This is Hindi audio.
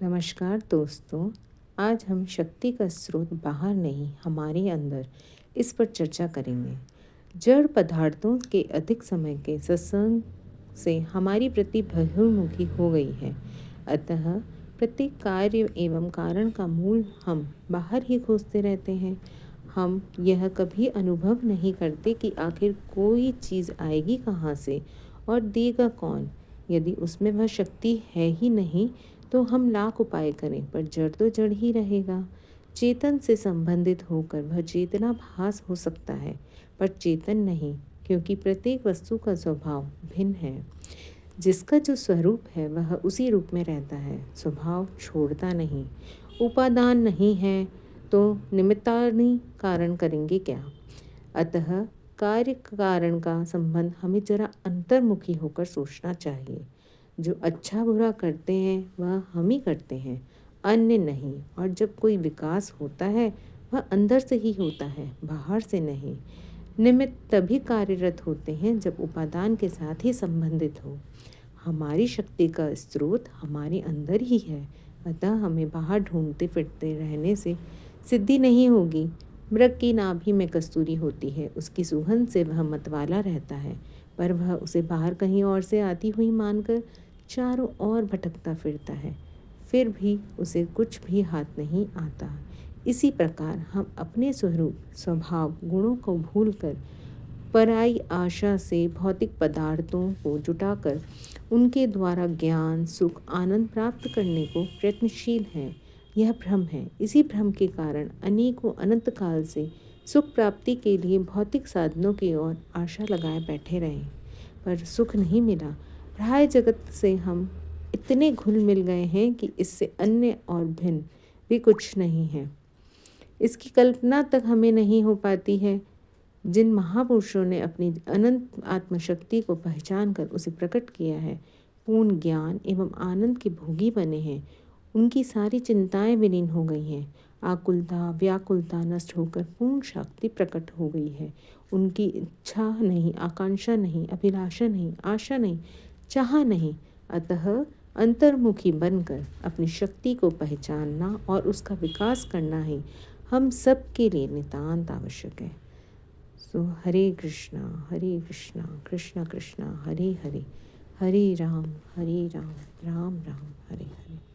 नमस्कार दोस्तों। आज हम शक्ति का स्रोत बाहर नहीं हमारे अंदर इस पर चर्चा करेंगे। जड़ पदार्थों के अधिक समय के सत्संग से हमारी वृत्ति बहिर्मुखी हो गई है। अतः प्रत्येक कार्य एवं कारण का मूल हम बाहर ही खोजते रहते हैं। हम यह कभी अनुभव नहीं करते कि आखिर कोई चीज़ आएगी कहाँ से और देगा कौन। यदि उसमें वह शक्ति है ही नहीं तो हम लाख उपाय करें पर जड़ तो जड़ ही रहेगा। चेतन से संबंधित होकर वह चेतना भास हो सकता है पर चेतन नहीं, क्योंकि प्रत्येक वस्तु का स्वभाव भिन्न है। जिसका जो स्वरूप है वह उसी रूप में रहता है, स्वभाव छोड़ता नहीं। उपादान नहीं है तो निमित्तानि कारण करेंगे क्या। अतः कार्य कारण का संबंध हमें जरा अंतर्मुखी होकर सोचना चाहिए। जो अच्छा बुरा करते हैं वह हम ही करते हैं, अन्य नहीं। और जब कोई विकास होता है वह अंदर से ही होता है, बाहर से नहीं। निमित्त तभी कार्यरत होते हैं जब उपादान के साथ ही संबंधित हो। हमारी शक्ति का स्रोत हमारे अंदर ही है, अतः हमें बाहर ढूंढते फिरते रहने से सिद्धि नहीं होगी। मृग की नाभि में कस्तूरी होती है, उसकी सुगंध से वह मतवाला रहता है, पर वह उसे बाहर कहीं और से आती हुई मानकर चारों ओर भटकता फिरता है, फिर भी उसे कुछ भी हाथ नहीं आता। इसी प्रकार हम अपने स्वरूप स्वभाव गुणों को भूलकर पराई आशा से भौतिक पदार्थों को जुटाकर उनके द्वारा ज्ञान सुख आनंद प्राप्त करने को प्रयत्नशील हैं। यह भ्रम है। इसी भ्रम के कारण अनेकों अनंत काल से सुख प्राप्ति के लिए भौतिक साधनों की ओर आशा लगाए बैठे रहे, पर सुख नहीं मिला। प्राय जगत से हम इतने घुल मिल गए हैं कि इससे अन्य और भिन्न भी कुछ नहीं है। इसकी कल्पना तक हमें नहीं हो पाती है। जिन महापुरुषों ने अपनी अनंत आत्मशक्ति को पहचान कर उसे प्रकट किया है, पूर्ण ज्ञान एवं आनंद के भोगी बने हैं, उनकी सारी चिंताएं विलीन हो गई हैं। आकुलता व्याकुलता नष्ट होकर पूर्ण शक्ति प्रकट हो गई है। उनकी इच्छा नहीं, आकांक्षा नहीं, अभिलाषा नहीं, आशा नहीं, चाह नहीं। अतः अंतर्मुखी बनकर अपनी शक्ति को पहचानना और उसका विकास करना ही हम सब के लिए नितांत आवश्यक है। सो हरे कृष्णा कृष्ण कृष्ण हरे हरे, हरे राम राम राम हरे हरे।